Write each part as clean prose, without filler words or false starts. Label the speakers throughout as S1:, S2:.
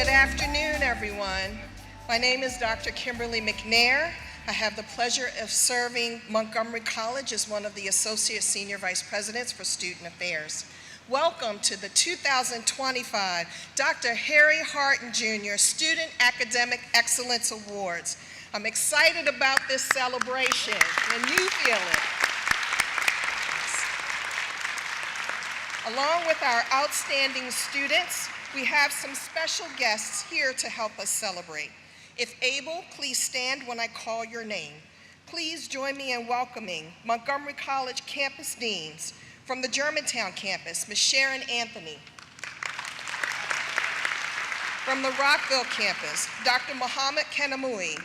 S1: Good afternoon, everyone. My name is Dr. Kimberly McNair. I have the pleasure of serving Montgomery College as one of the Associate Senior Vice Presidents for Student Affairs. Welcome to the 2025 Dr. Harry Harton Jr. Student Academic Excellence Awards. I'm excited about this celebration, and you feel it. Along with our outstanding students, we have some special guests here to help us celebrate. If able, please stand when I call your name. Please join me in welcoming Montgomery College campus deans. From the Germantown campus, Ms. Sharon Anthony. From the Rockville campus, Dr. Muhammad Kanamui.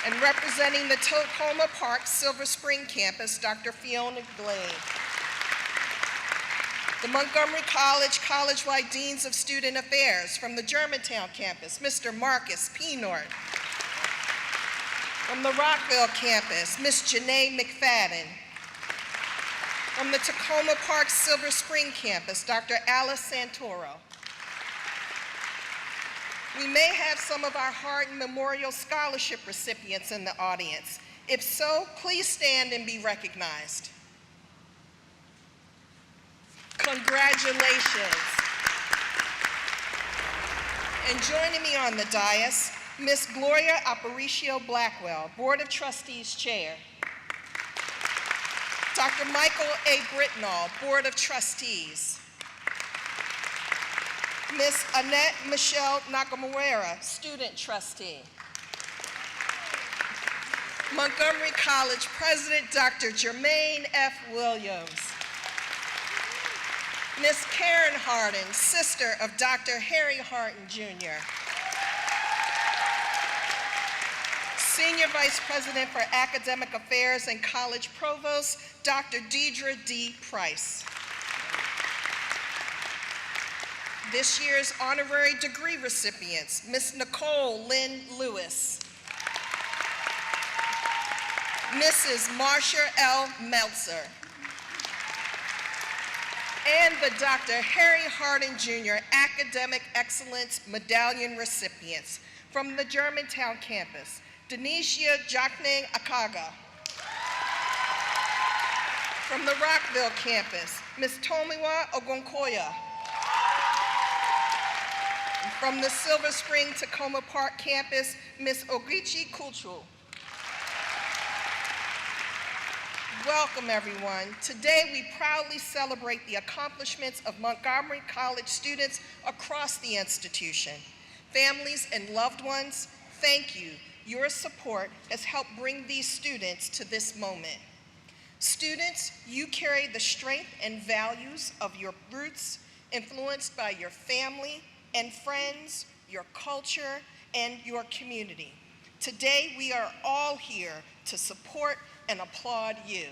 S1: And representing the Tacoma Park Silver Spring campus, Dr. Fiona Glade. The Montgomery College College-wide Deans of Student Affairs. From the Germantown campus, Mr. Marcus Penort. From the Rockville campus, Ms. Janae McFadden. From the Tacoma Park Silver Spring campus, Dr. Alice Santoro. We may have some of our Harton Memorial Scholarship recipients in the audience. If so, please stand and be recognized. Congratulations. And joining me on the dais, Ms. Gloria Aparicio Blackwell, Board of Trustees Chair. Dr. Michael A. Britnall, Board of Trustees. Ms. Annette Michelle Nakamura, Student Trustee. Montgomery College President, Dr. Jermaine F. Williams. Ms. Karen Harden, sister of Dr. Harry Harton Jr. Senior Vice President for Academic Affairs and College Provost, Dr. Deidre D. Price. This year's honorary degree recipients, Ms. Nicole Lynn Lewis. Mrs. Marsha L. Meltzer. And the Dr. Harry Harton Jr. Academic Excellence Medallion recipients from the Germantown campus, Denisha Jacne Akaga. From the Rockville campus, Ms. Tomiwa Ogunkoya. From the Silver Spring Tacoma Park campus, Ms. Ogichi Kulchu. Welcome, everyone. Today, we proudly celebrate the accomplishments of Montgomery College students across the institution. Families and loved ones, thank you. Your support has helped bring these students to this moment. Students, you carry the strength and values of your roots, influenced by your family and friends, your culture, and your community. Today, we are all here to support and applaud you.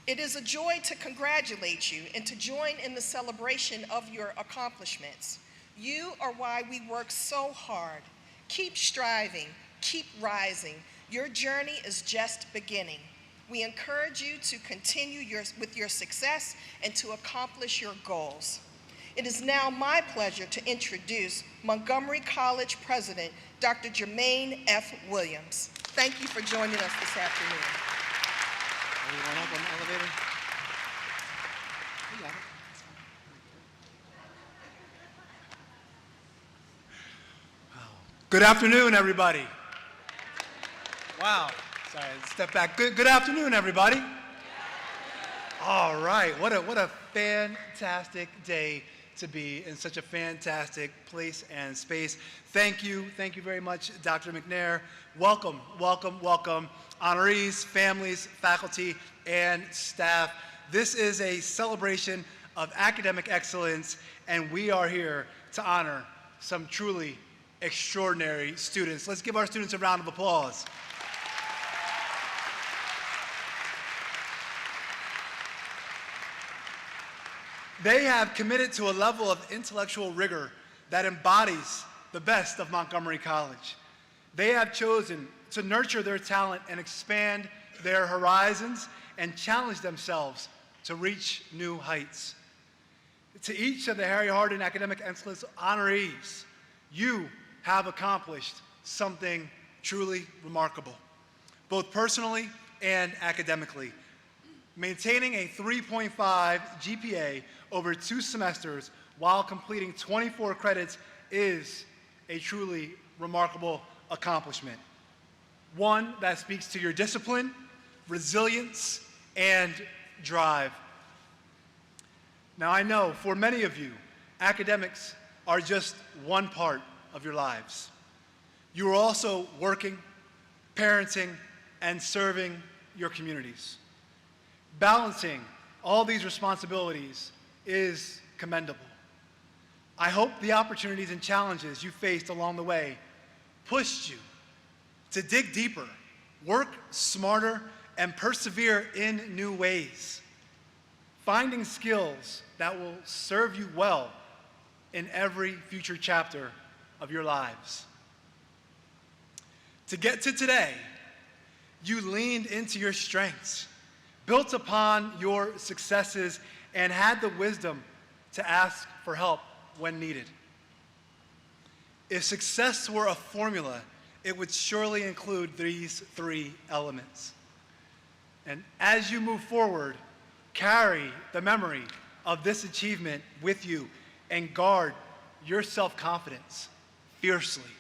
S1: It is a joy to congratulate you and to join in the celebration of your accomplishments. You are why we work so hard. Keep striving, keep rising. Your journey is just beginning. We encourage you to continue with your success and to accomplish your goals. It is now my pleasure to introduce Montgomery College President, Dr. Jermaine F. Williams. Thank you for joining us this afternoon.
S2: Everyone up on the elevator? You got it. Wow. Good afternoon, everybody. Wow. Sorry, step back. Good afternoon, everybody. All right. What a fantastic day to be in such a fantastic place and space. Thank you very much, Dr. McNair. Welcome, welcome, welcome, honorees, families, faculty, and staff. This is a celebration of academic excellence, and we are here to honor some truly extraordinary students. Let's give our students a round of applause. They have committed to a level of intellectual rigor that embodies the best of Montgomery College. They have chosen to nurture their talent and expand their horizons and challenge themselves to reach new heights. To each of the Harry Hardin Academic Excellence honorees, you have accomplished something truly remarkable, both personally and academically. Maintaining a 3.5 GPA over 2 semesters while completing 24 credits is a truly remarkable accomplishment. One that speaks to your discipline, resilience, and drive. Now I know for many of you, academics are just one part of your lives. You are also working, parenting, and serving your communities. Balancing all these responsibilities is commendable. I hope the opportunities and challenges you faced along the way pushed you to dig deeper, work smarter, and persevere in new ways, finding skills that will serve you well in every future chapter of your lives. To get to today, you leaned into your strengths, built upon your successes, and had the wisdom to ask for help when needed. If success were a formula, it would surely include these 3 elements. And as you move forward, carry the memory of this achievement with you and guard your self-confidence fiercely.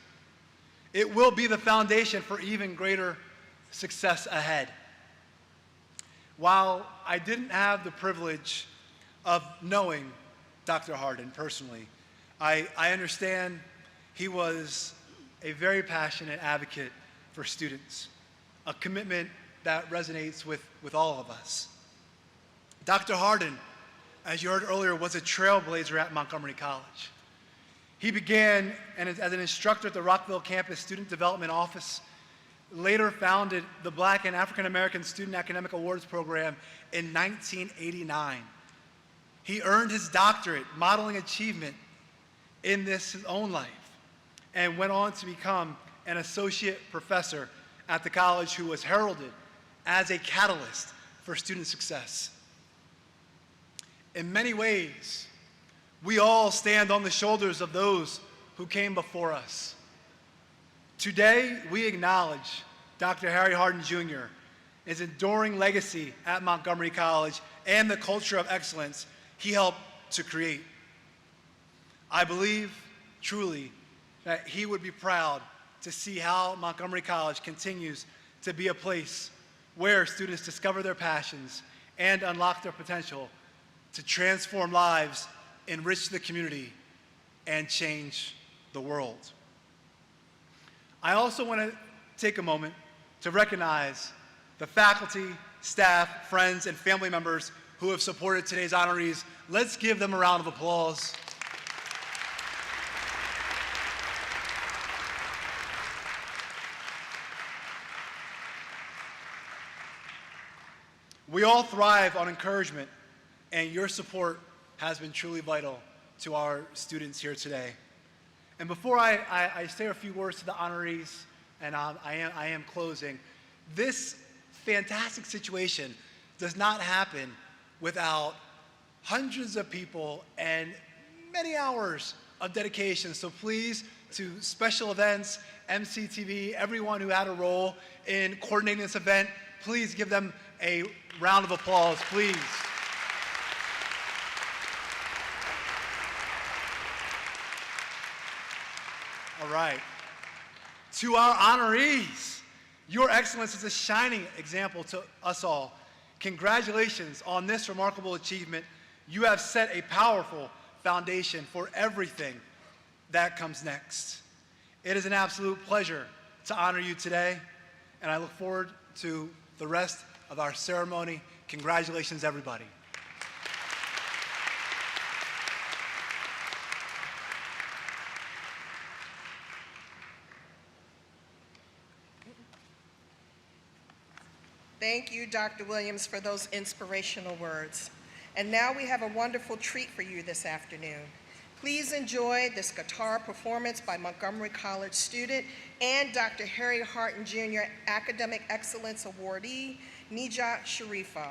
S2: It will be the foundation for even greater success ahead. While I didn't have the privilege of knowing Dr. Hardin personally, I understand he was a very passionate advocate for students, a commitment that resonates with all of us. Dr. Hardin, as you heard earlier, was a trailblazer at Montgomery College. He began as an instructor at the Rockville Campus Student Development Office, later founded the Black and African American Student Academic Awards Program in 1989. He earned his doctorate modeling achievement in his own life and went on to become an associate professor at the college who was heralded as a catalyst for student success. In many ways, we all stand on the shoulders of those who came before us. Today, we acknowledge Dr. Harry Hardin Jr., his enduring legacy at Montgomery College, and the culture of excellence he helped to create. I believe, truly, that he would be proud to see how Montgomery College continues to be a place where students discover their passions and unlock their potential to transform lives, enrich the community, and change the world. I also want to take a moment to recognize the faculty, staff, friends, and family members who have supported today's honorees. Let's give them a round of applause. We all thrive on encouragement, and your support has been truly vital to our students here today. And before I say a few words to the honorees, and I am closing, this fantastic situation does not happen without hundreds of people and many hours of dedication. So please, to special events, MCTV, everyone who had a role in coordinating this event, please give them a round of applause, please. All right. To our honorees, your excellence is a shining example to us all. Congratulations on this remarkable achievement. You have set a powerful foundation for everything that comes next. It is an absolute pleasure to honor you today, and I look forward to the rest of our ceremony. Congratulations, everybody.
S1: Thank you, Dr. Williams, for those inspirational words. And now we have a wonderful treat for you this afternoon. Please enjoy this guitar performance by Montgomery College student and Dr. Harry Hardin Jr. Academic Excellence Awardee, Nija Sharifa.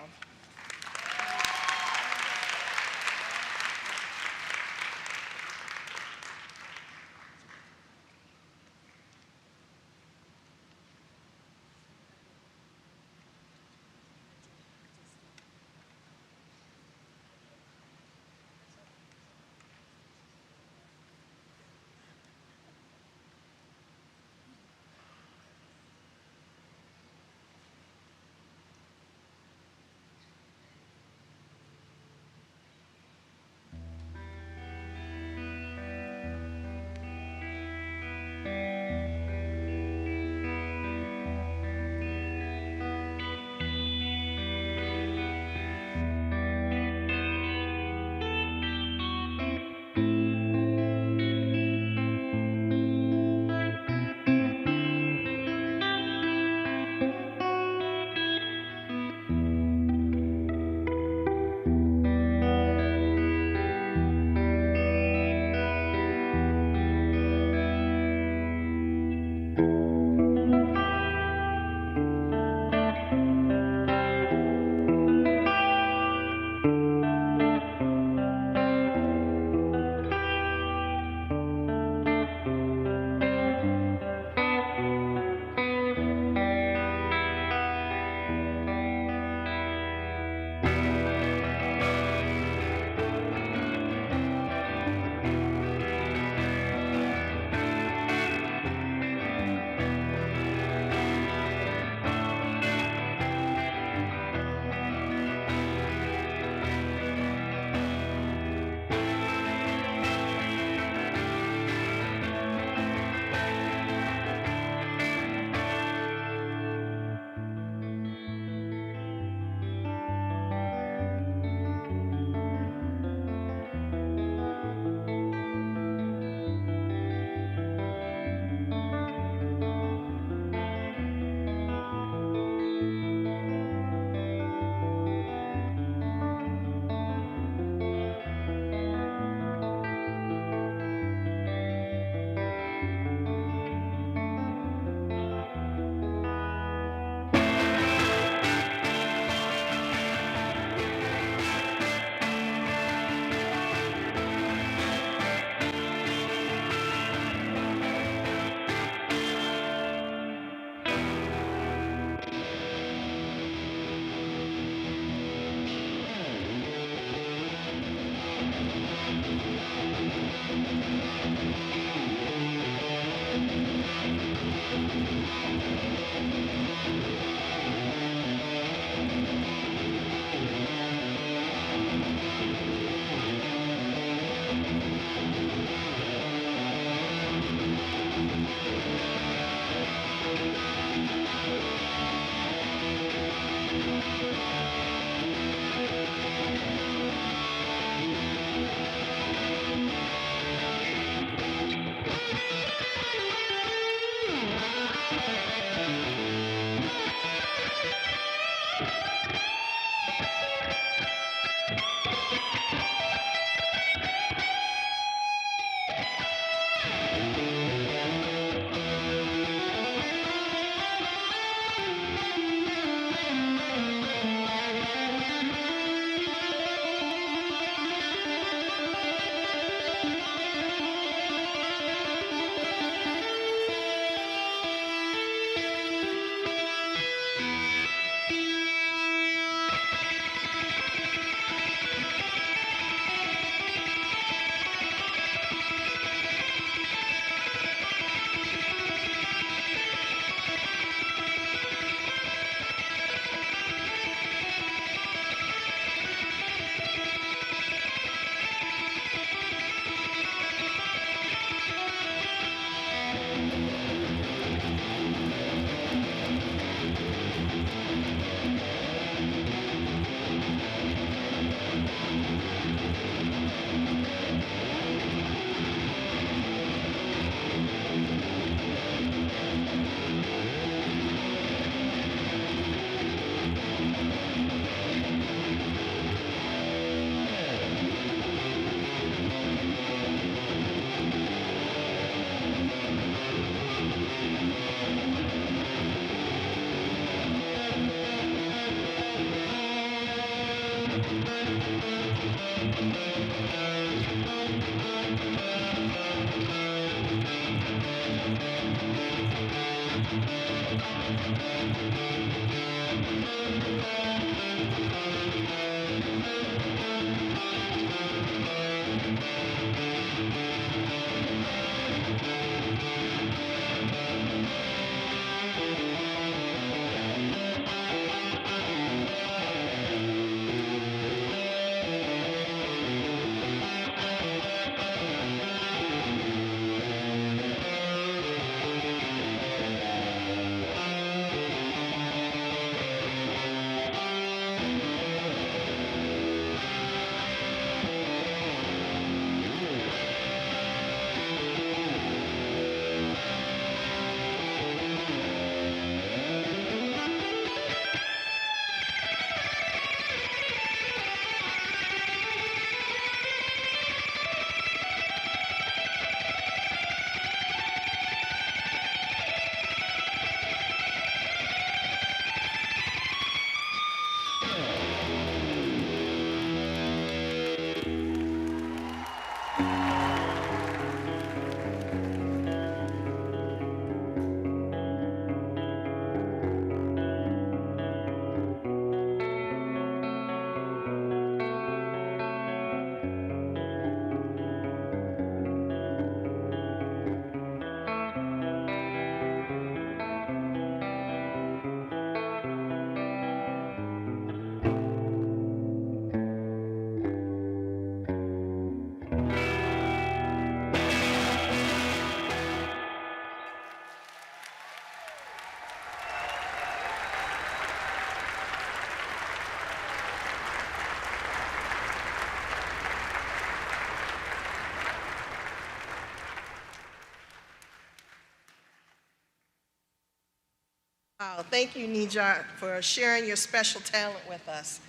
S1: Wow, thank you, Nijat, for sharing your special talent with us.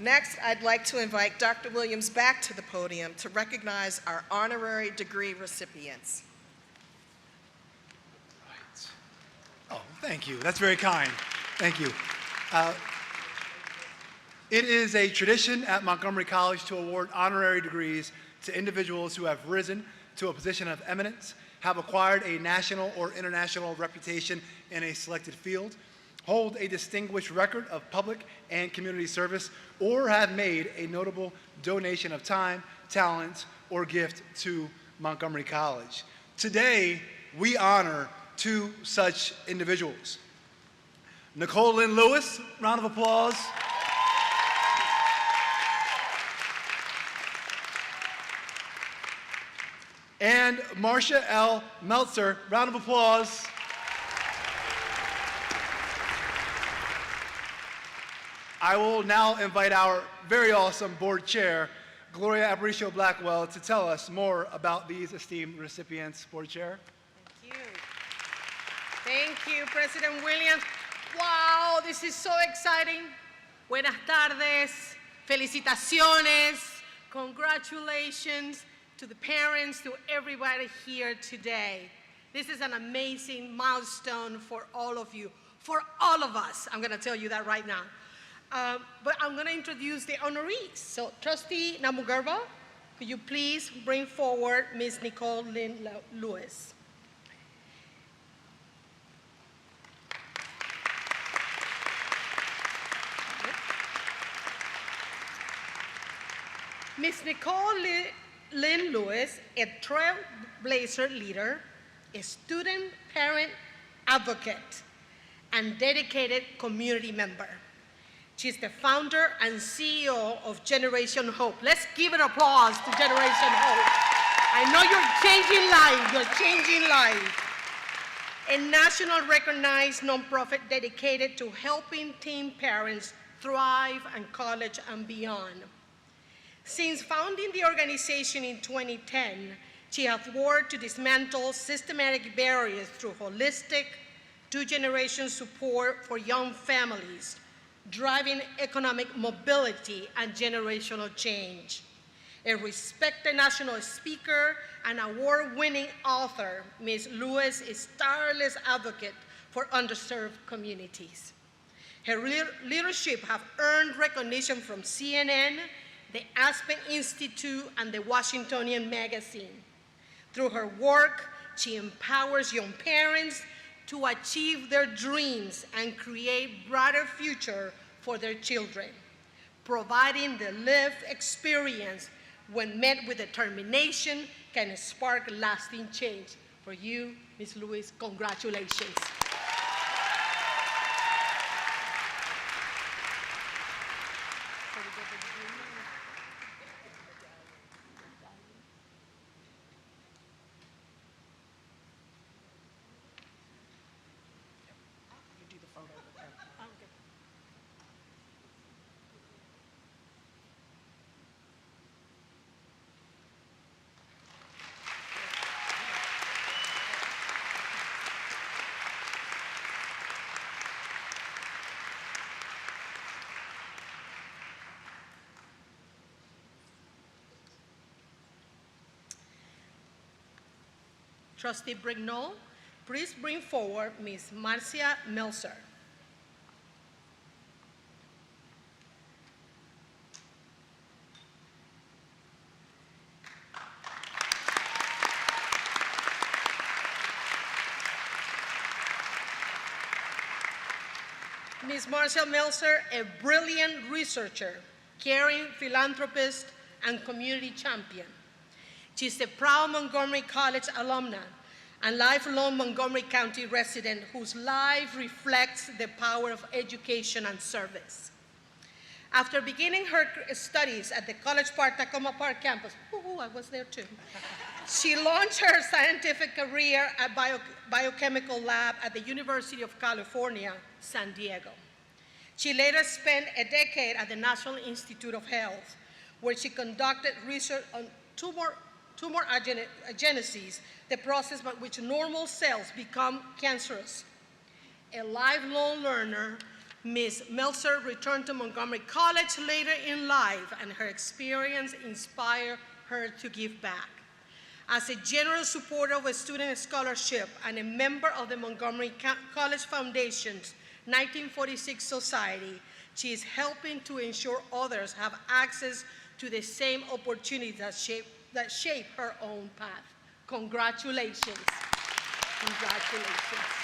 S1: Next, I'd like to invite Dr. Williams back to the podium to recognize our honorary degree recipients.
S2: Right. Oh, thank you. That's very kind. Thank you. It is a tradition at Montgomery College to award honorary degrees to individuals who have risen to a position of eminence, have acquired a national or international reputation in a selected field, hold a distinguished record of public and community service, or have made a notable donation of time, talent, or gift to Montgomery College. Today, we honor two such individuals. Nicole Lynn Lewis, round of applause. And Marcia L. Meltzer, round of applause. I will now invite our very awesome board chair, Gloria Aparicio Blackwell, to tell us more about these esteemed recipients. Board chair.
S3: Thank you. Thank you, President Williams. Wow, this is so exciting. Buenas tardes, felicitaciones, congratulations to the parents, to everybody here today. This is an amazing milestone for all of you, for all of us. I'm gonna tell you that right now. But I'm gonna introduce the honorees. So Trustee Namugarba, could you please bring forward Ms. Nicole Lynn Lewis. Ms. Nicole Lynn Lewis, a trailblazer leader, a student parent advocate, and dedicated community member. She's the founder and CEO of Generation Hope. Let's give an applause to Generation Hope. I know you're changing lives. A national recognized nonprofit dedicated to helping teen parents thrive in college and beyond. Since founding the organization in 2010, she has worked to dismantle systematic barriers through holistic, two-generation support for young families, driving economic mobility and generational change. A respected national speaker and award-winning author, Ms. Lewis is a tireless advocate for underserved communities. Her leadership has earned recognition from CNN, the Aspen Institute, and the Washingtonian Magazine. Through her work, she empowers young parents, to achieve their dreams and create brighter future for their children. Providing the lived experience when met with determination can spark lasting change. For you, Ms. Lewis, congratulations.
S1: You do the photo with her.
S3: Trustee Brignall, please bring forward Ms. Marcia Meltzer. Ms. Marcia Meltzer, a brilliant researcher, caring philanthropist, and community champion. She's a proud Montgomery College alumna and lifelong Montgomery County resident whose life reflects the power of education and service. After beginning her studies at the College Park, Tacoma Park campus, I was there too, she launched her scientific career at biochemical lab at the University of California, San Diego. She later spent a decade at the National Institute of Health, where she conducted research on tumor agenesis, the process by which normal cells become cancerous. A lifelong learner, Ms. Meltzer returned to Montgomery College later in life, and her experience inspired her to give back. As a generous supporter of a student scholarship and a member of the Montgomery College Foundation's 1946 Society, she is helping to ensure others have access to the same opportunities that shape her own path. Congratulations. Congratulations.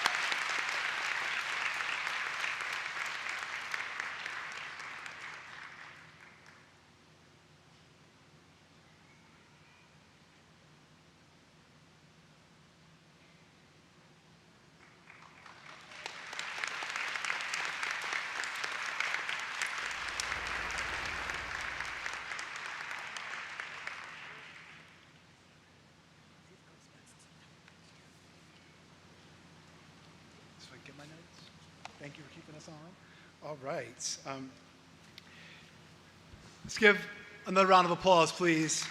S2: Get my notes. Thank you for keeping us on. All right. Let's give another round of applause, please.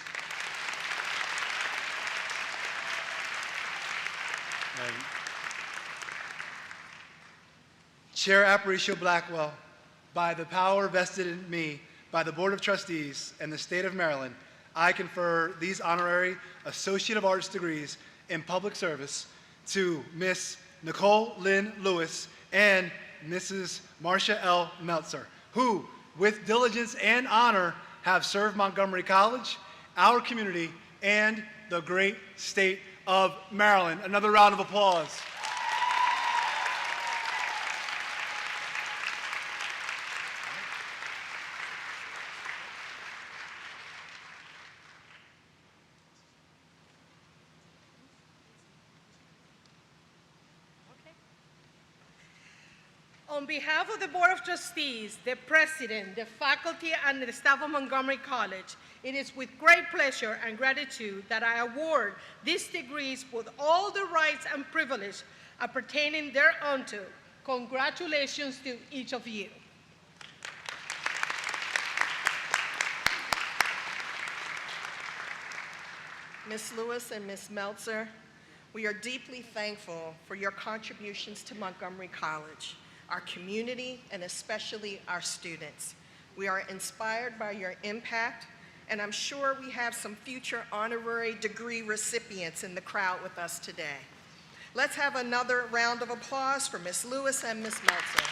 S2: Chair Aparicio Blackwell, by the power vested in me by the Board of Trustees and the State of Maryland, I confer these honorary Associate of Arts degrees in public service to Miss Nicole Lynn Lewis and Mrs. Marcia L. Meltzer, who, with diligence and honor, have served Montgomery College, our community, and the great state of Maryland. Another round of applause.
S3: On behalf of the Board of Trustees, the President, the faculty, and the staff of Montgomery College, it is with great pleasure and gratitude that I award these degrees with all the rights and privileges appertaining thereunto. Congratulations to each of you.
S1: Ms. Lewis and Ms. Meltzer, we are deeply thankful for your contributions to Montgomery College, our community, and especially our students. We are inspired by your impact, and I'm sure we have some future honorary degree recipients in the crowd with us today. Let's have another round of applause for Ms. Lewis and Ms. Meltzer.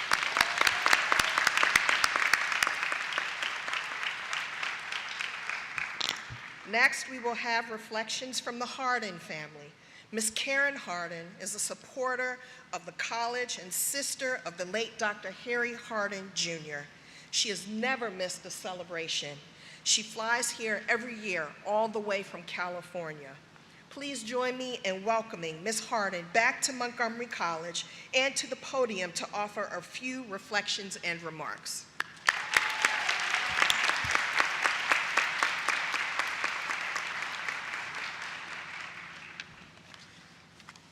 S1: Next, we will have reflections from the Hardin family. Ms. Karen Hardin is a supporter of the college and sister of the late Dr. Harry Hardin, Jr. She has never missed a celebration. She flies here every year, all the way from California. Please join me in welcoming Ms. Hardin back to Montgomery College and to the podium to offer a few reflections and remarks.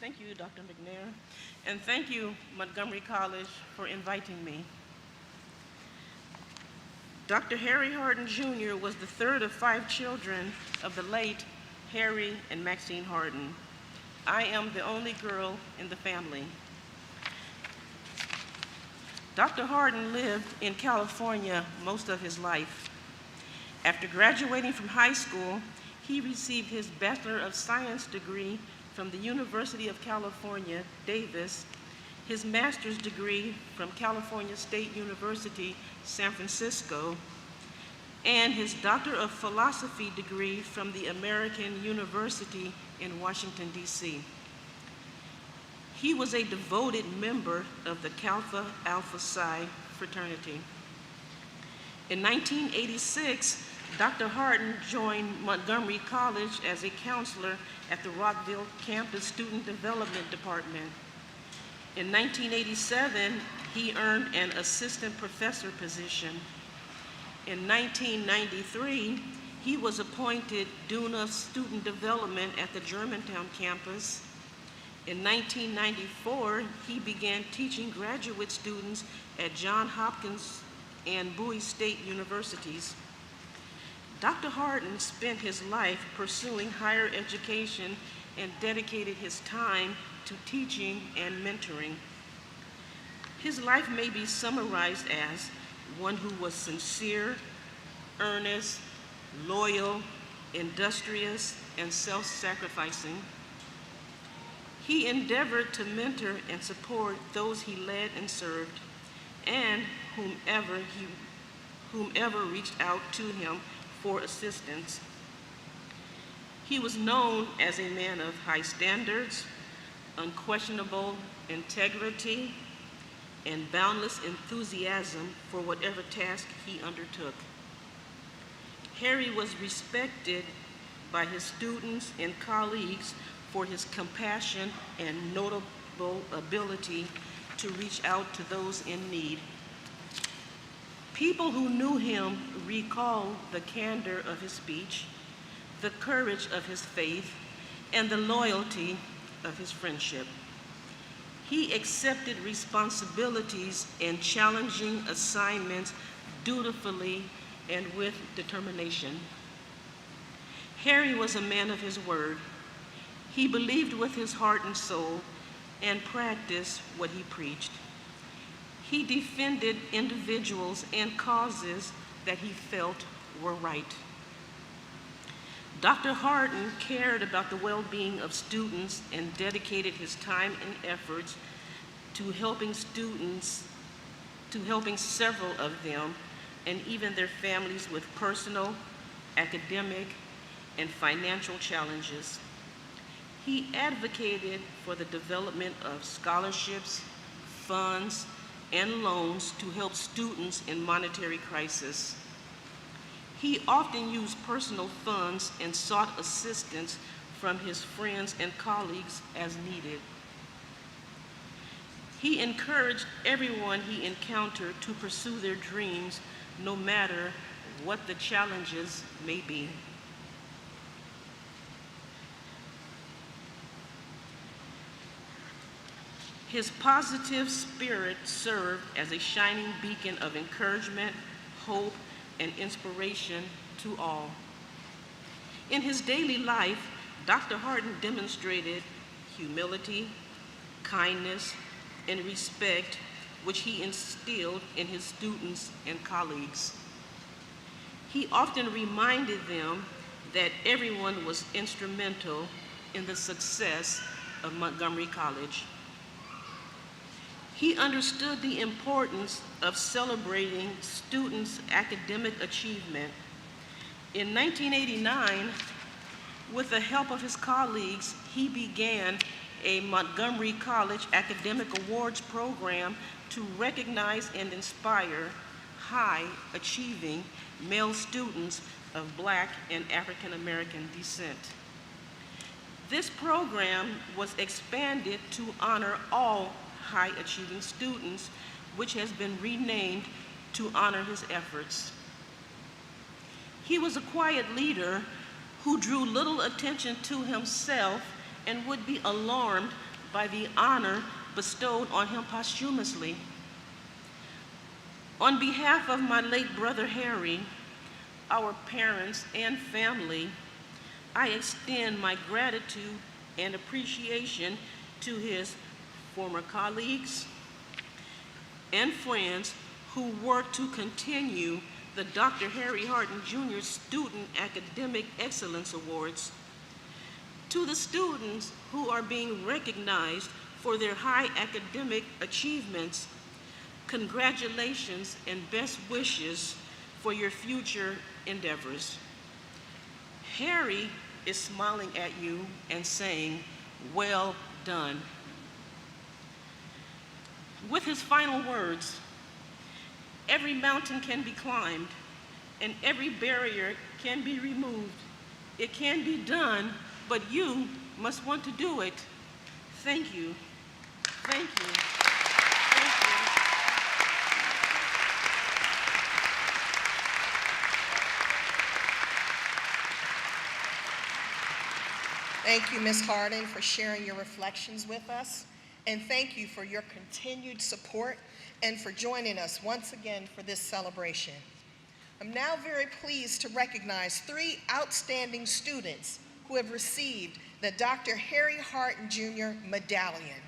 S4: Thank you, Dr. McNair, and thank you, Montgomery College, for inviting me. Dr. Harry Hardin, Jr. was the third of 5 children of the late Harry and Maxine Hardin. I am the only girl in the family. Dr. Hardin lived in California most of his life. After graduating from high school, he received his Bachelor of Science degree from the University of California, Davis, his master's degree from California State University, San Francisco, and his Doctor of Philosophy degree from the American University in Washington, D.C. He was a devoted member of the Kappa Alpha Psi fraternity. In 1986, Dr. Hardin joined Montgomery College as a counselor at the Rockville Campus Student Development Department. In 1987, he earned an assistant professor position. In 1993, he was appointed Dean of Student Development at the Germantown campus. In 1994, he began teaching graduate students at Johns Hopkins and Bowie State Universities. Dr. Hardin spent his life pursuing higher education and dedicated his time to teaching and mentoring. His life may be summarized as one who was sincere, earnest, loyal, industrious, and self-sacrificing. He endeavored to mentor and support those he led and served, and whomever reached out to him for assistance. He was known as a man of high standards, unquestionable integrity, and boundless enthusiasm for whatever task he undertook. Harry was respected by his students and colleagues for his compassion and notable ability to reach out to those in need. People who knew him recall the candor of his speech, the courage of his faith, and the loyalty of his friendship. He accepted responsibilities and challenging assignments dutifully and with determination. Harry was a man of his word. He believed with his heart and soul and practiced what he preached. He defended individuals and causes that he felt were right. Dr. Hardin cared about the well-being of students and dedicated his time and efforts to helping several of them and even their families with personal, academic, and financial challenges. He advocated for the development of scholarships, funds, and loans to help students in monetary crisis. He often used personal funds and sought assistance from his friends and colleagues as needed. He encouraged everyone he encountered to pursue their dreams, no matter what the challenges may be. His positive spirit served as a shining beacon of encouragement, hope, and inspiration to all. In his daily life, Dr. Hardin demonstrated humility, kindness, and respect, which he instilled in his students and colleagues. He often reminded them that everyone was instrumental in the success of Montgomery College. He understood the importance of celebrating students' academic achievement. In 1989, With the help of his colleagues, he began a Montgomery College Academic Awards program to recognize and inspire high-achieving male students of Black and African American descent. This program was expanded to honor all high-achieving students, which has been renamed to honor his efforts. He was a quiet leader who drew little attention to himself and would be alarmed by the honor bestowed on him posthumously. On behalf of my late brother Harry, our parents and family, I extend my gratitude and appreciation to his former colleagues and friends who worked to continue the Dr. Harry Harden Jr. Student Academic Excellence Awards. To the students who are being recognized for their high academic achievements, congratulations and best wishes for your future endeavors. Harry is smiling at you and saying, "Well done." With his final words, every mountain can be climbed and every barrier can be removed. It can be done, but you must want to do it. Thank you. Thank you. Thank you.
S1: Thank you, Ms. Harden, for sharing your reflections with us. And thank you for your continued support and for joining us once again for this celebration. I'm now very pleased to recognize 3 outstanding students who have received the Dr. Harry Harden Jr. Medallion.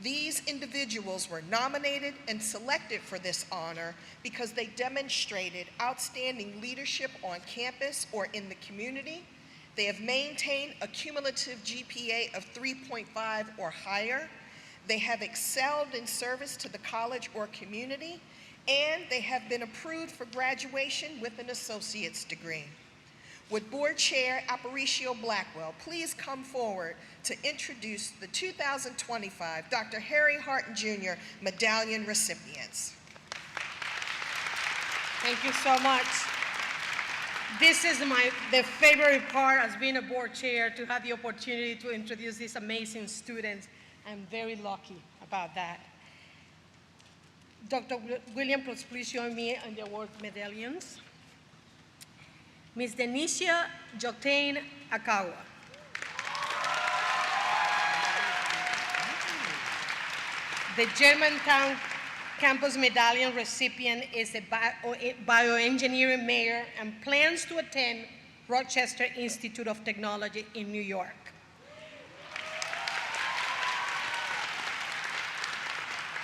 S1: These individuals were nominated and selected for this honor because they demonstrated outstanding leadership on campus or in the community. They have maintained a cumulative GPA of 3.5 or higher. They have excelled in service to the college or community, and they have been approved for graduation with an associate's degree. Would Board Chair Aparicio Blackwell please come forward to introduce the 2025 Dr. Harry Harden Jr. Medallion recipients?
S3: Thank you so much. This is the favorite part as being a board chair, to have the opportunity to introduce these amazing students. I'm very lucky about that. Dr. William, please join me on the award medallions. Ms. Denisha Joctane Akawa. The Germantown Campus Medallion recipient is a bioengineering major and plans to attend Rochester Institute of Technology in New York.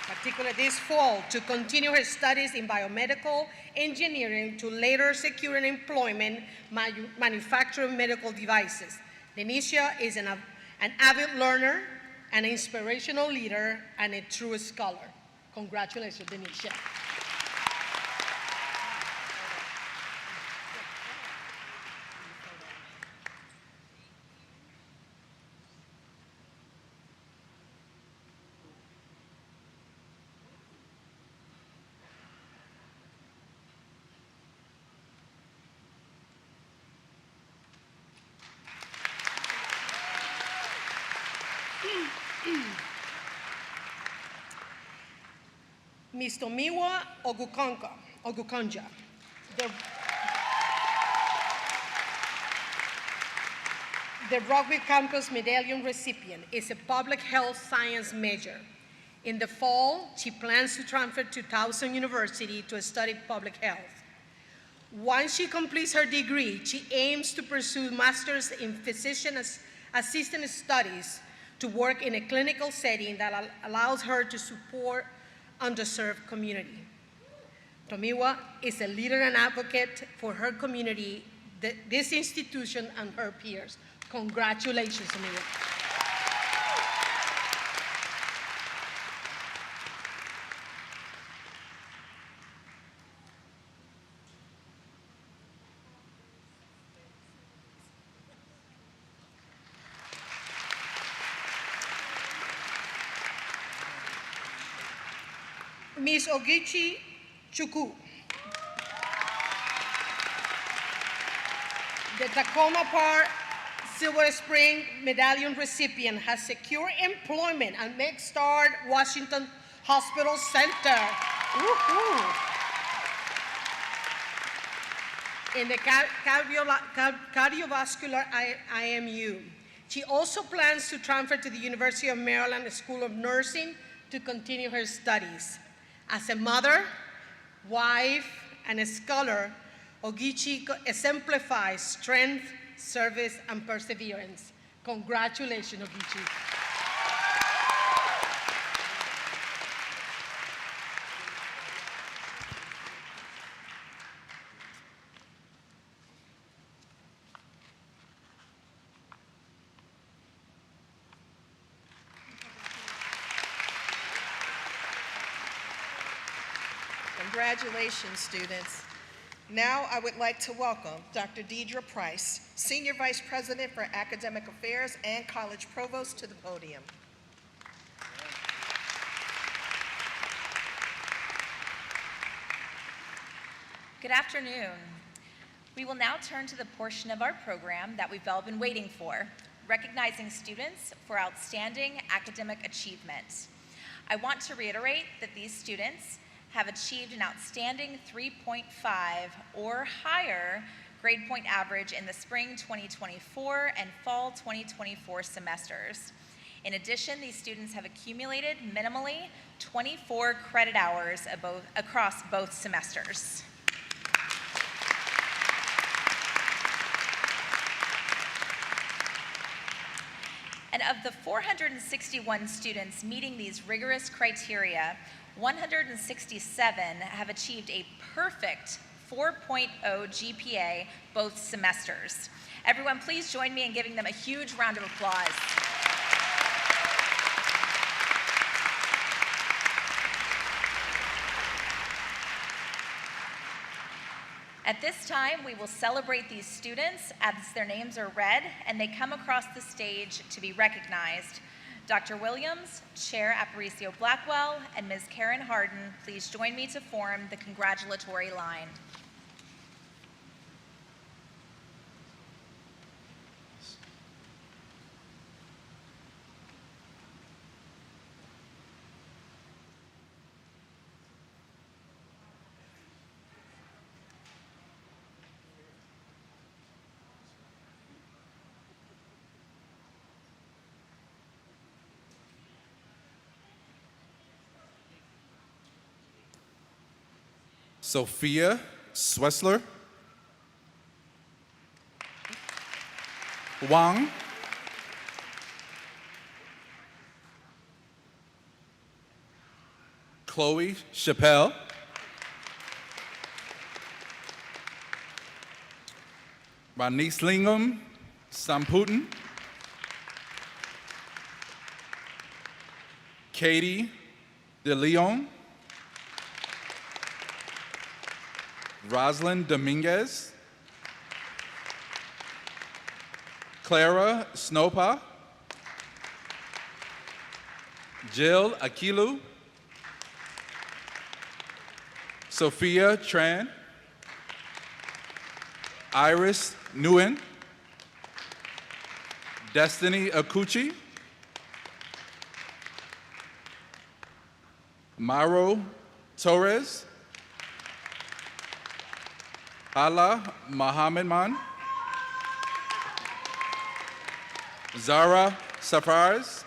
S3: Particularly this fall, to continue her studies in biomedical engineering to later secure an employment manufacturing medical devices. Denisha is an avid learner, an inspirational leader, and a true scholar. Congratulations, Denisha. Ms. Tomiwa Ogukonja. The Rockville Campus Medallion recipient is a public health science major. In the fall, she plans to transfer to Towson University to study public health. Once she completes her degree, she aims to pursue master's in physician assistant studies to work in a clinical setting that allows her to support underserved community. Tomiwa is a leader and advocate for her community, this institution, and her peers. Congratulations, Tomiwa. Ms. Ogichi Chukwu. The Tacoma Park Silver Spring Medallion recipient has secured employment at MedStar Washington Hospital Center. Woohoo! In the cardiovascular IMU. She also plans to transfer to the University of Maryland School of Nursing to continue her studies. As a mother, wife, and a scholar, Ogichi exemplifies strength, service, and perseverance. Congratulations, Ogichi.
S1: Congratulations, students. Now I would like to welcome Dr. Deidre Price, Senior Vice President for Academic Affairs and College Provost, to the podium.
S5: Good afternoon. We will now turn to the portion of our program that we've all been waiting for, recognizing students for outstanding academic achievement. I want to reiterate that these students have achieved an outstanding 3.5 or higher grade point average in the spring 2024 and fall 2024 semesters. In addition, these students have accumulated minimally 24 credit hours across both semesters. And of the 461 students meeting these rigorous criteria, 167 have achieved a perfect 4.0 GPA both semesters. Everyone, please join me in giving them a huge round of applause. At this time, we will celebrate these students as their names are read and they come across the stage to be recognized. Dr. Williams, Chair Aparicio Blackwell, and Ms. Karen Harden, please join me to form the congratulatory line.
S6: Sophia Swessler, Wang, Chloe Chappelle, Ranislingam Samputin, Katie De Leon, Rosalind Dominguez, Clara Snopa, Jill Akilu, Sophia Tran, Iris Nguyen, Destiny Akuchi, Mauro Torres, Ala Mohammed Man, Zara Safaris,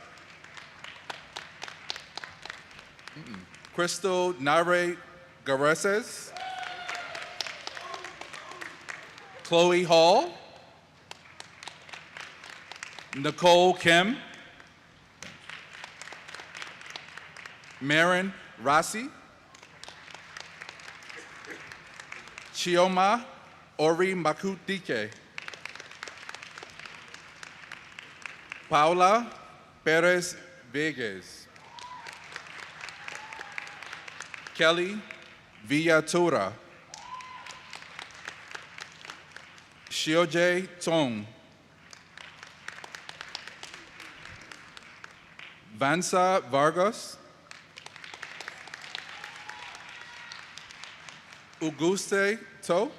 S6: Crystal Nare Gareses, Chloe Hall, Nicole Kim, Marin Rossi, Chioma Ori Makutike, Paula Perez Vegas, Kelly Villatura, Shioje Tong, Vansa Vargas, Auguste To,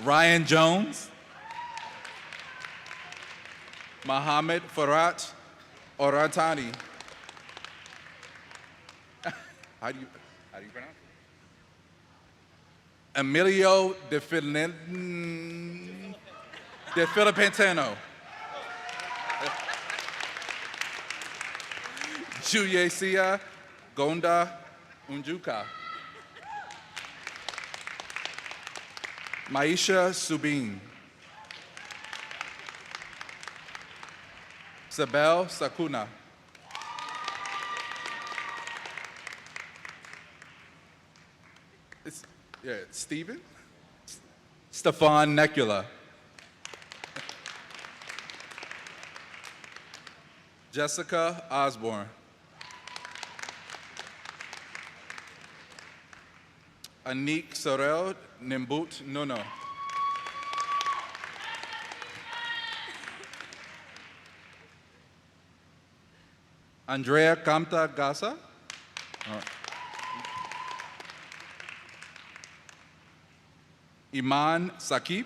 S6: Ryan Jones, Mohammed Faraj Oratani. How do you pronounce it? Emilio De Filipentano. Juyesia Gonda Unjuka. Maisha Subin. Sabel Sakuna. Stephen? Stefan Necula. Jessica Osborne. Anik Sorel Nimbut Nuno. Andrea Kamta Gasa. Iman Sakib.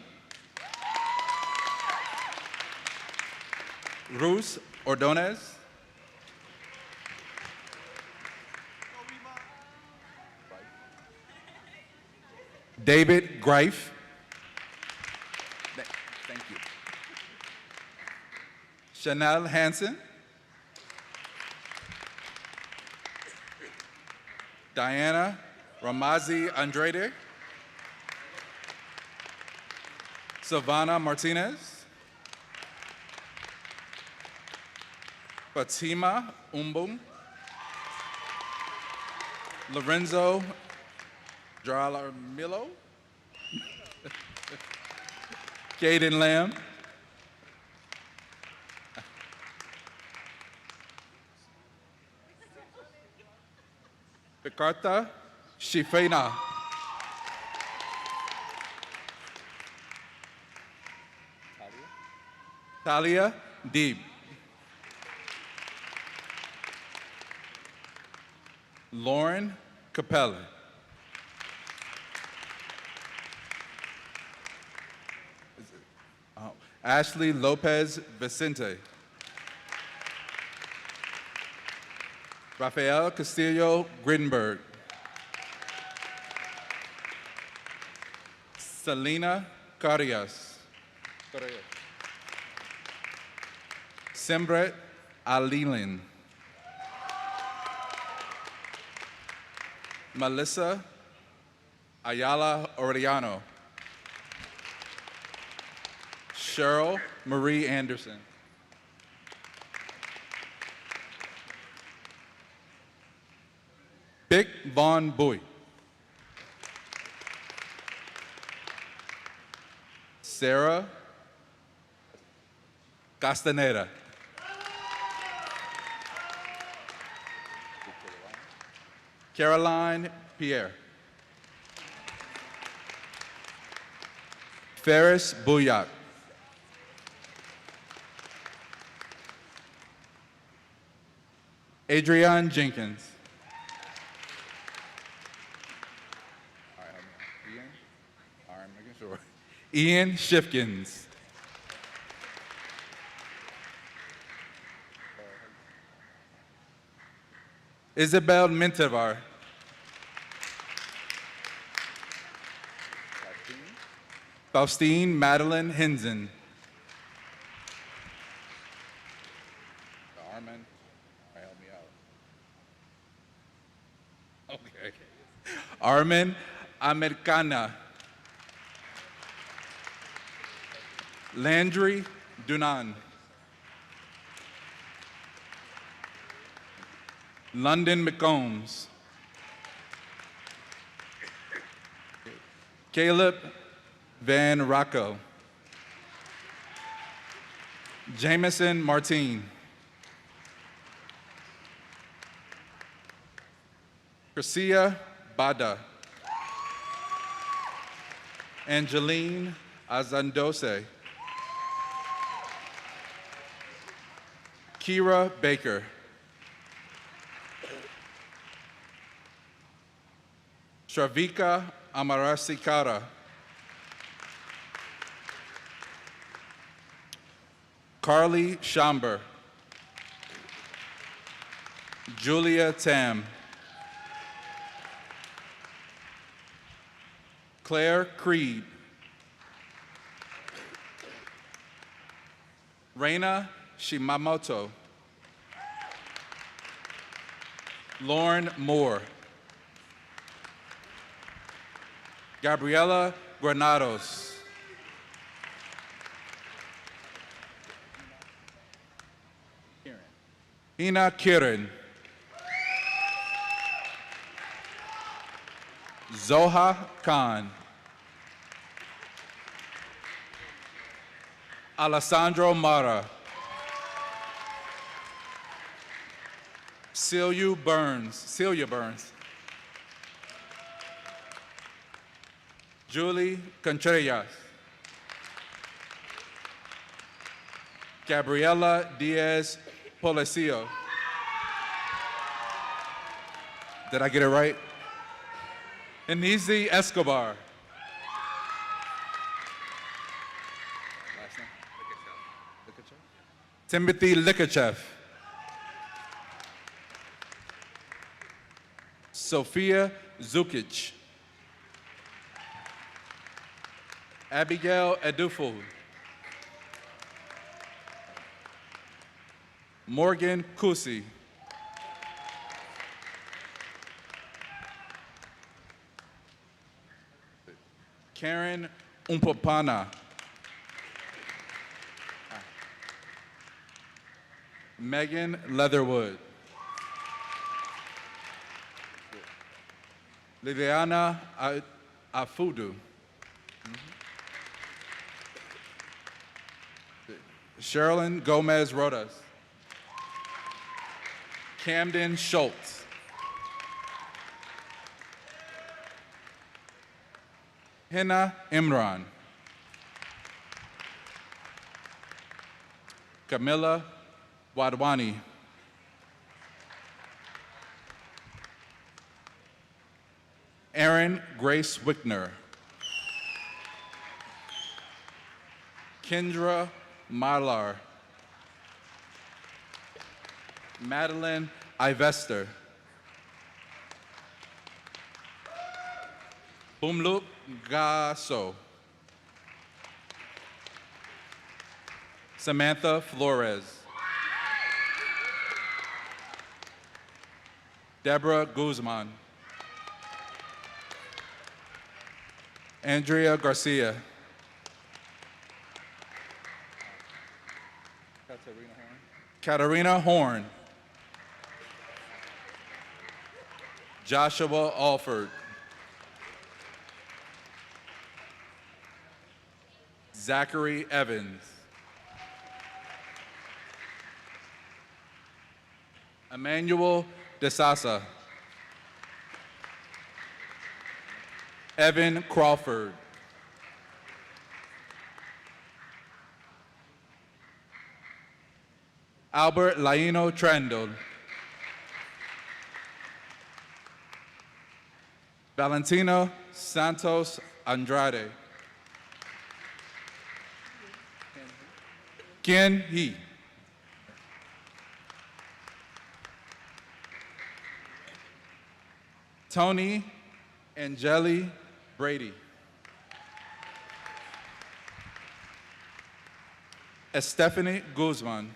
S6: Ruz Ordonez. David Greif. Thank you. Chanel Hansen. Diana Ramazi Andrade. Savannah Martinez. Fatima Umbum. Lorenzo Dralamillo. Caden Lamb. Picarta Shifena. Talia Deeb. Lauren Capella. Ashley Lopez Vicente. Rafael Castillo Grinberg. Selena Carias. Sembret Alilin. Melissa Ayala Orellano. Cheryl Marie Anderson. Vic Von Boy. Sarah Castaneda. Caroline Pierre. Ferris Bouyak. Adrian Jenkins. Ian Shifkins. Isabel Mintavar. Faustine Madeline Hinzen. Armin, help me out. Okay. Armin Americana. Landry Dunan. London McCombs. Caleb Van Rocco. Jameson Martin. Chrisia Bada. Angeline Azandose. Kira Baker. Shravika Amarasikara. Carly Shamber. Julia Tam. Claire Creed. Reina Shimamoto. Lauren Moore. Gabriela Granados. Hina Kiran. Zoha Khan. Alessandro Mara. Celia Burns. Julie Contreras. Gabriela Diaz Policio. Did I get it right? Enizi Escobar. Last name? Timothy Likachev. Sophia Zukic. Abigail Edufu. Morgan Kusi. Karen Umpapana. Megan Leatherwood. Liliana Afudu. Sherilyn Gomez Rodas. Camden Schultz. Hina Imran. Camilla Wadwani. Erin Grace Wickner. Kendra Marlar. Madeline Ivester. Bumluk Gaso. Samantha Flores. Deborah Guzman. Andrea Garcia. Katarina Horn. Joshua Alford. Zachary Evans. Emmanuel DeSasa. Evan Crawford. Albert Laino Trendle. Valentino Santos Andrade. Ken He. Tony Angeli Brady. Estefany Guzman.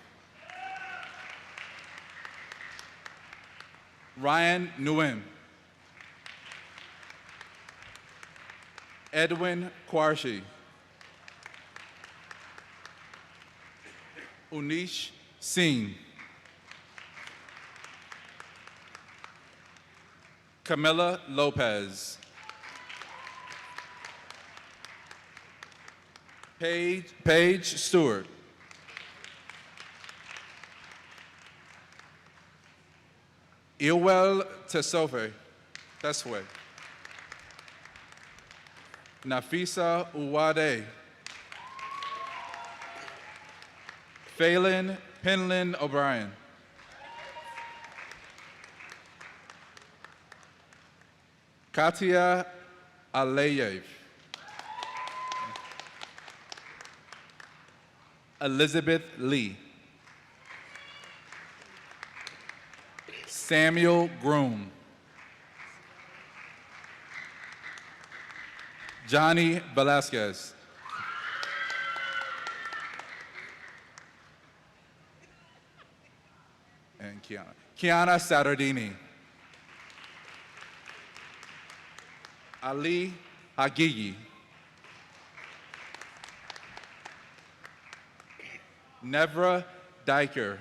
S6: Ryan Nguyen. Edwin Quarshi. Unish Singh. Camilla Lopez. Paige Stewart. Iwel Tesofe. Teswe. Nafisa Uwade. Phelan Penlin O'Brien. Katia Aleyev. Elizabeth Lee. Samuel Groom. Johnny Velasquez. And Kiana. Kiana Satardini. Ali Hagigi. Nevra Diker.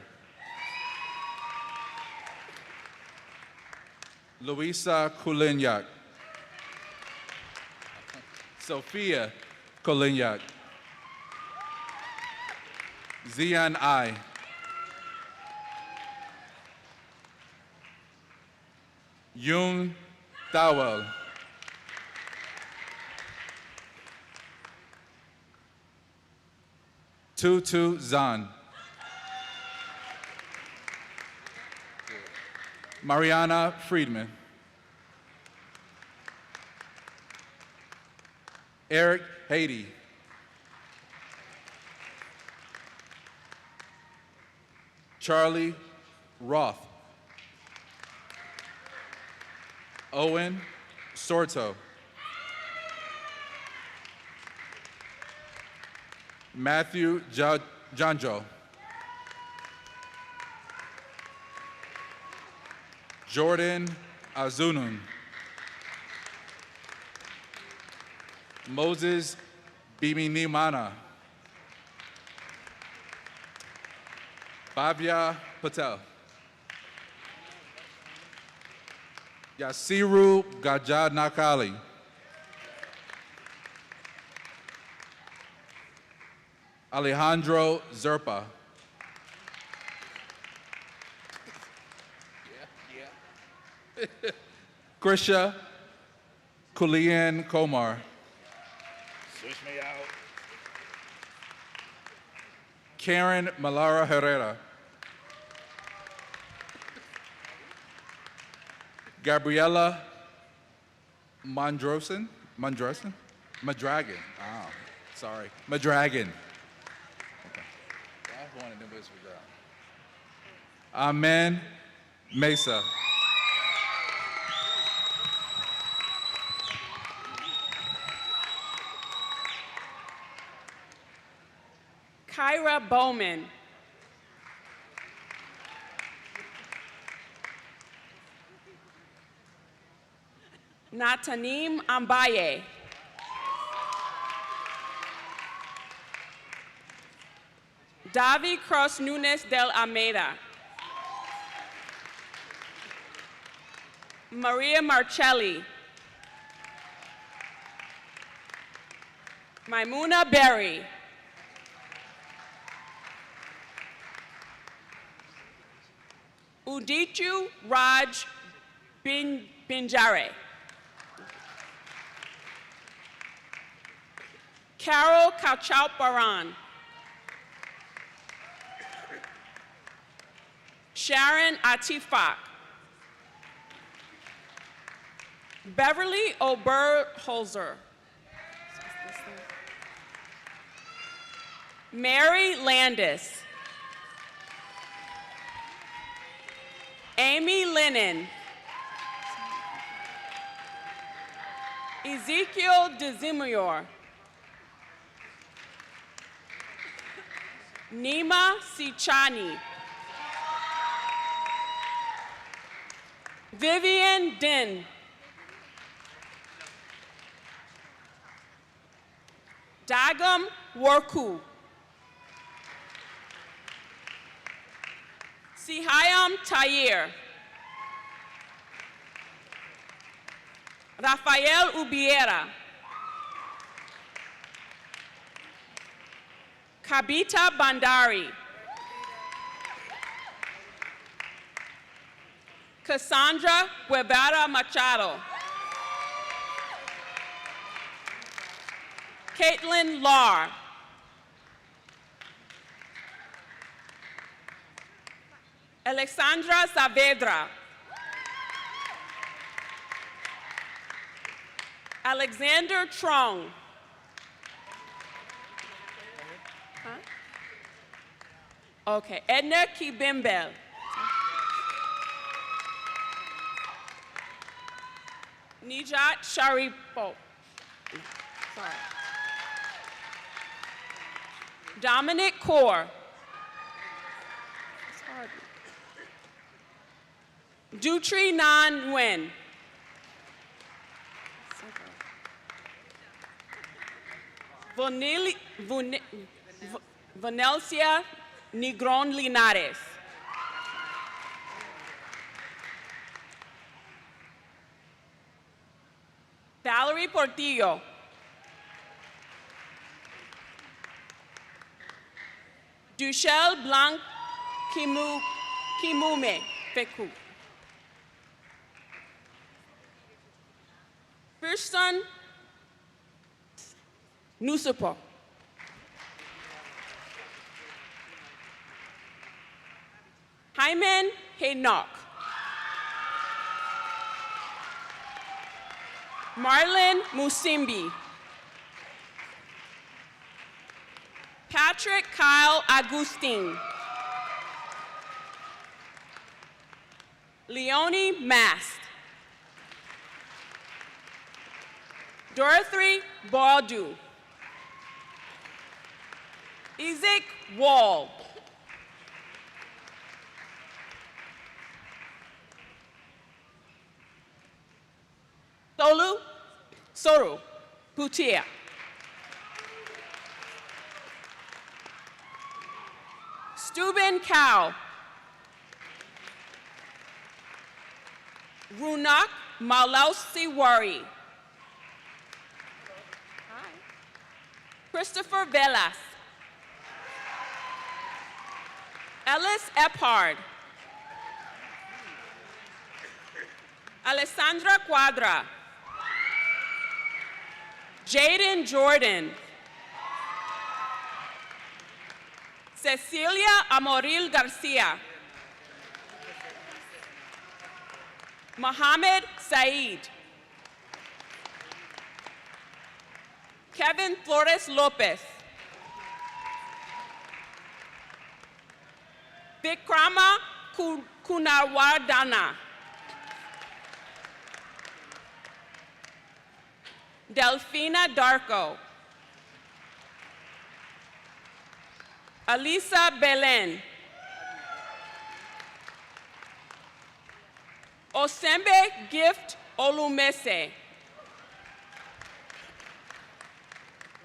S6: Luisa Kulinyak. Sophia Kulinyak. Zian I. Yoon Dawel. Tutu Zan. Mariana Friedman. Eric Haiti. Charlie Roth. Owen Sorto. Matthew Janjo. Jordan Azunun. Moses Biminimana. Bhavya Patel. Yasiru Gajadnakali. Alejandro Zerpa. Krisha Kulian Komar.
S7: Switch me out.
S6: Karen Malara Herrera. Gabriela Madragan? Oh, sorry. Madragan. Okay. I wanted to whisper that. Amen Mesa.
S8: Kyra Bowman. Natanim Ambaye. Davi Cross Nunes del Almeida. Maria Marcelli. Maimuna Berry. Udichu Raj Binjare. Carol Kauchauparan. Sharon Atifak. Beverly Oberholzer. Mary Landis. Amy Lennon. Ezekiel DeZimior. Nima Sichani. Vivian Din. Dagam Worku. Sihayam Tayer. Rafael Ubiera. Kabita Bandari. Cassandra Guevara Machado. Caitlin Lahr. Alexandra Saavedra. Alexander Trong. Okay, Edna Kibimbel. Nijat Sharipo. Sorry. Dominic Kaur. It's hard. Dutri Nan Nguyen. Vanelcia Negron Linares. Valerie Portillo. Duchelle Blanc Kimume Feku. Kirsten Nusupo. Hyman Haynock. Marlon Musimbi. Patrick Kyle Agustin. Leonie Mast. Dorothy Baldu. Isaac Wall. Soru Putia. Steuben Cow. Runak Malausi Wari. Christopher Velas. Ellis Ephard. Alessandra Quadra. Jaden Jordan. Cecilia Amoril Garcia. Mohammed Said. Kevin Flores Lopez. Vikrama Kunarwardana. Delphina Darko. Alisa Belen. Osembe Gift Olumese.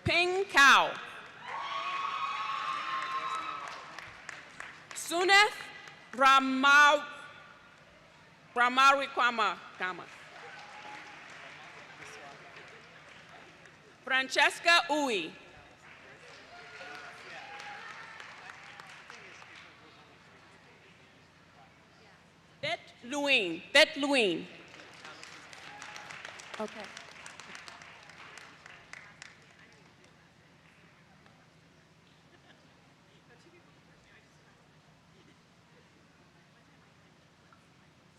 S8: Ping Kao. Suneth Ramarikwama. Francesca Uy. Bet Louine. Okay.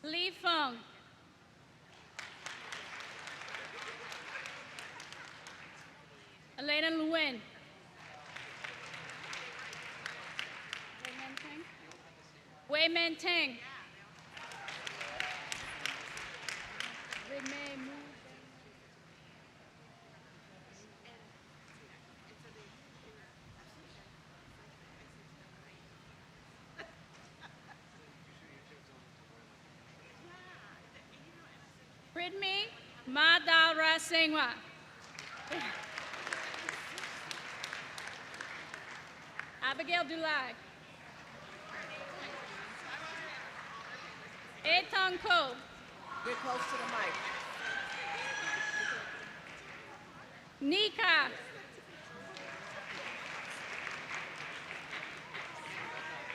S9: Li Feng. Elena Nguyen. Wei Man Teng. Pridmi Madara Singwa. Abigail Dulai. Etong Ko.
S1: Get close to the mic.
S9: Nika.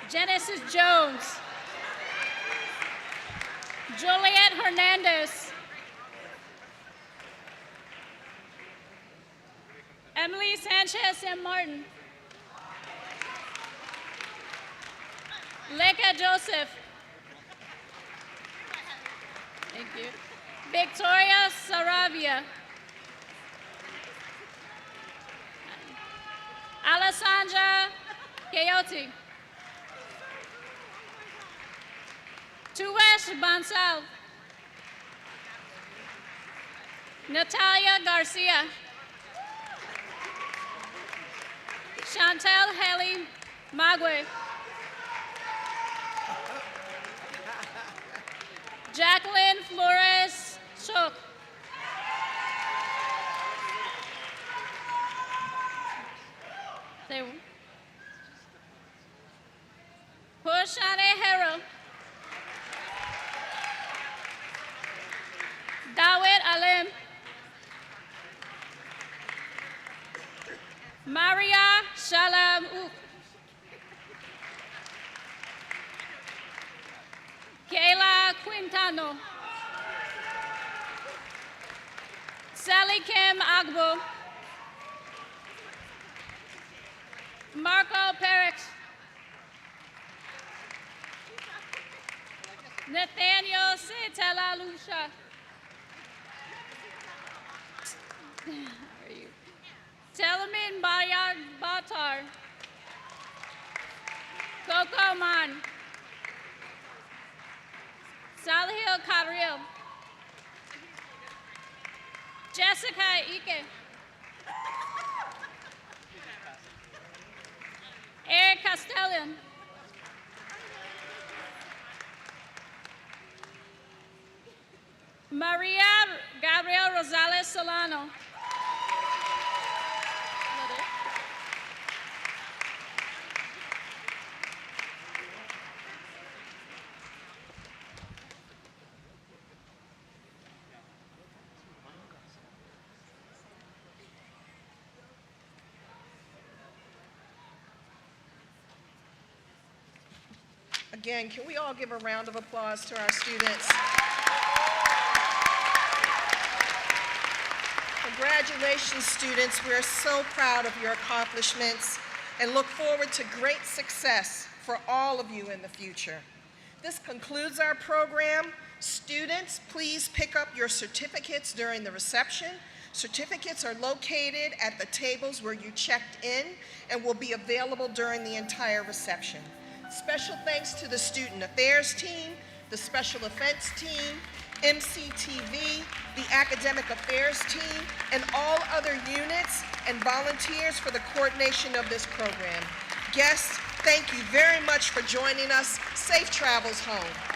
S9: Genesis Jones. Juliet Hernandez. Emily Sanchez and Martin. Leka Joseph. Thank you. Victoria Saravia. Alessandra Coyote. Tuvesh Bansal. Natalia Garcia. Chantel Haley Magwe. Jacqueline Flores Chok. Pushane Hero. Dawit Alim. Maria Shalom Uk. Kayla Quintano. Sally Kim Agbo. Marco Perix. Nathaniel Setela Lucia. How are you? Telamin Bayard Batar. Coco Man. Salihil Kadril. Jessica Ike. Eric Castellan. Maria Gabriel Rosales Solano.
S1: Again, can we all give a round of applause to our students? Congratulations, students. We are so proud of your accomplishments and look forward to great success for all of you in the future. This concludes our program. Students, please pick up your certificates during the reception. Certificates are located at the tables where you checked in and will be available during the entire reception. Special thanks to the Student Affairs team, the Special Events team, MCTV, the Academic Affairs team, and all other units and volunteers for the coordination of this program. Guests, thank you very much for joining us. Safe travels home.